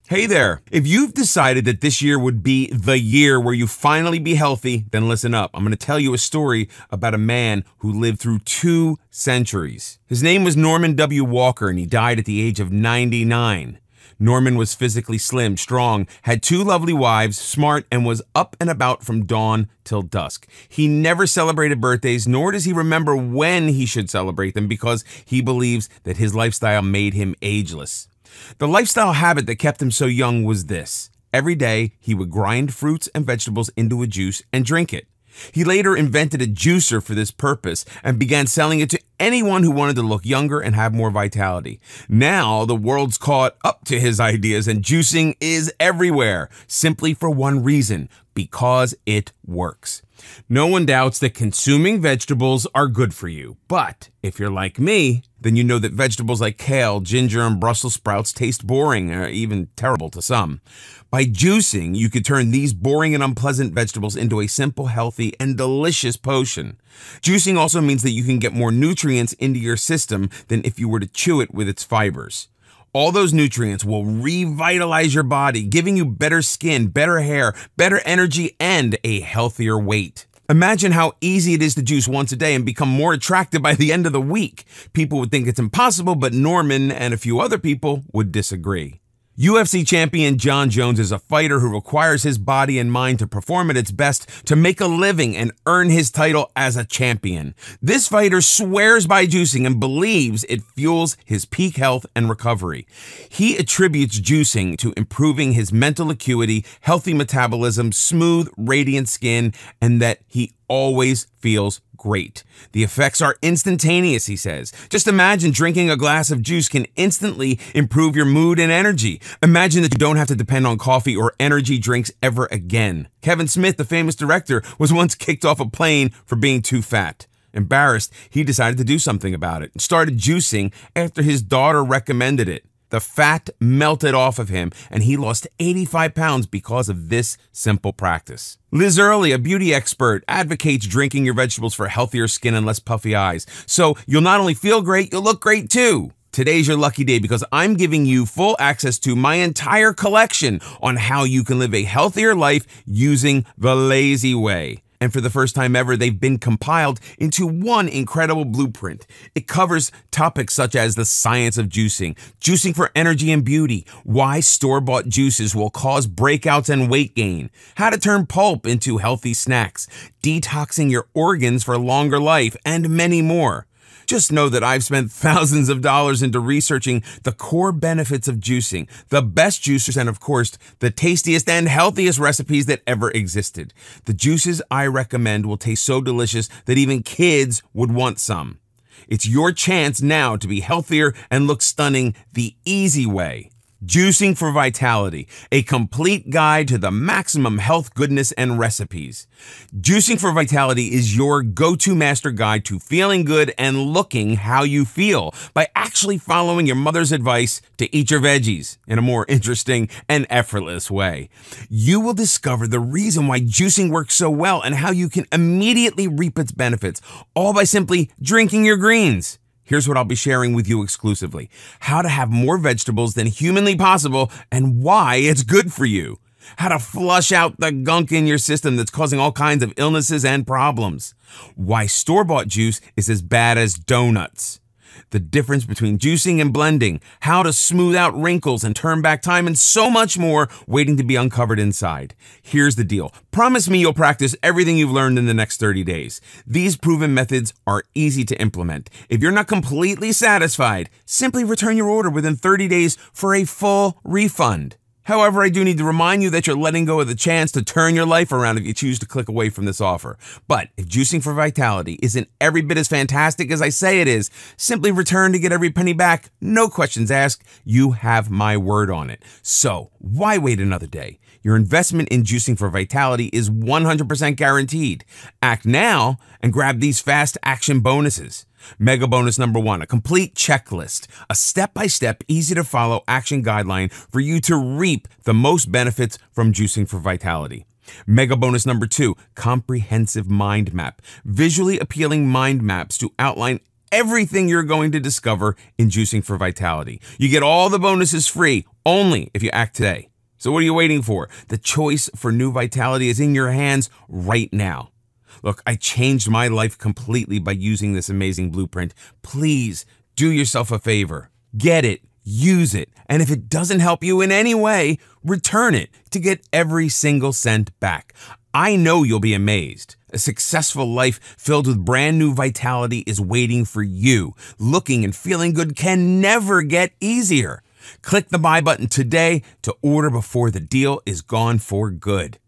Hey there. If you've decided that this year would be the year where you finally be healthy, then listen up. I'm going to tell you a story about a man who lived through 2 centuries. His name was Norman W. Walker, and he died at the age of 99. Norman was physically slim, strong, had 2 lovely wives, smart, and was up and about from dawn till dusk. He never celebrated birthdays, nor does he remember when he should celebrate them, because he believes that his lifestyle made him ageless. The lifestyle habit that kept him so young was this. Every day, he would grind fruits and vegetables into a juice and drink it. He later invented a juicer for this purpose and began selling it to anyone who wanted to look younger and have more vitality. Now, the world's caught up to his ideas, and juicing is everywhere, simply for one reason: because it works. No one doubts that consuming vegetables are good for you, but if you're like me, then you know that vegetables like kale, ginger, and Brussels sprouts taste boring, or even terrible to some. By juicing, you could turn these boring and unpleasant vegetables into a simple, healthy, and delicious potion. Juicing also means that you can get more nutrients into your system than if you were to chew it with its fibers. All those nutrients will revitalize your body, giving you better skin, better hair, better energy, and a healthier weight. Imagine how easy it is to juice once a day and become more attractive by the end of the week. People would think it's impossible, but Norman and a few other people would disagree. UFC champion Jon Jones is a fighter who requires his body and mind to perform at its best to make a living and earn his title as a champion. This fighter swears by juicing and believes it fuels his peak health and recovery. He attributes juicing to improving his mental acuity, healthy metabolism, smooth, radiant skin, and that he always feels great. The effects are instantaneous, he says. Just imagine drinking a glass of juice can instantly improve your mood and energy. Imagine that you don't have to depend on coffee or energy drinks ever again. Kevin Smith, the famous director, was once kicked off a plane for being too fat. Embarrassed, he decided to do something about it and started juicing after his daughter recommended it. The fat melted off of him, and he lost 85 pounds because of this simple practice. Liz Early, a beauty expert, advocates drinking your vegetables for healthier skin and less puffy eyes. So you'll not only feel great, you'll look great too. Today's your lucky day because I'm giving you full access to my entire collection on how you can live a healthier life using the lazy way. And for the first time ever, they've been compiled into one incredible blueprint. It covers topics such as the science of juicing, juicing for energy and beauty, why store-bought juices will cause breakouts and weight gain, how to turn pulp into healthy snacks, detoxing your organs for longer life, and many more. Just know that I've spent thousands of dollars into researching the core benefits of juicing, the best juicers, and of course, the tastiest and healthiest recipes that ever existed. The juices I recommend will taste so delicious that even kids would want some. It's your chance now to be healthier and look stunning the easy way. Juicing for Vitality, a complete guide to the maximum health, goodness, and recipes. Juicing for Vitality is your go-to master guide to feeling good and looking how you feel by actually following your mother's advice to eat your veggies in a more interesting and effortless way. You will discover the reason why juicing works so well and how you can immediately reap its benefits, all by simply drinking your greens. Here's what I'll be sharing with you exclusively: how to have more vegetables than humanly possible and why it's good for you. How to flush out the gunk in your system that's causing all kinds of illnesses and problems. Why store-bought juice is as bad as donuts. The difference between juicing and blending, how to smooth out wrinkles and turn back time, and so much more waiting to be uncovered inside. Here's the deal. Promise me you'll practice everything you've learned in the next 30 days. These proven methods are easy to implement. If you're not completely satisfied, simply return your order within 30 days for a full refund. However, I do need to remind you that you're letting go of the chance to turn your life around if you choose to click away from this offer. But if Juicing for Vitality isn't every bit as fantastic as I say it is, simply return to get every penny back. No questions asked. You have my word on it. So why wait another day? Your investment in Juicing for Vitality is 100% guaranteed. Act now and grab these fast action bonuses. Mega bonus number 1, a complete checklist, a step-by-step, easy-to-follow action guideline for you to reap the most benefits from Juicing for Vitality. Mega bonus number 2, comprehensive mind map, visually appealing mind maps to outline everything you're going to discover in Juicing for Vitality. You get all the bonuses free only if you act today. So what are you waiting for? The choice for new vitality is in your hands right now. Look, I changed my life completely by using this amazing blueprint. Please do yourself a favor. Get it, use it, and if it doesn't help you in any way, return it to get every single cent back. I know you'll be amazed. A successful life filled with brand new vitality is waiting for you. Looking and feeling good can never get easier. Click the buy button today to order before the deal is gone for good.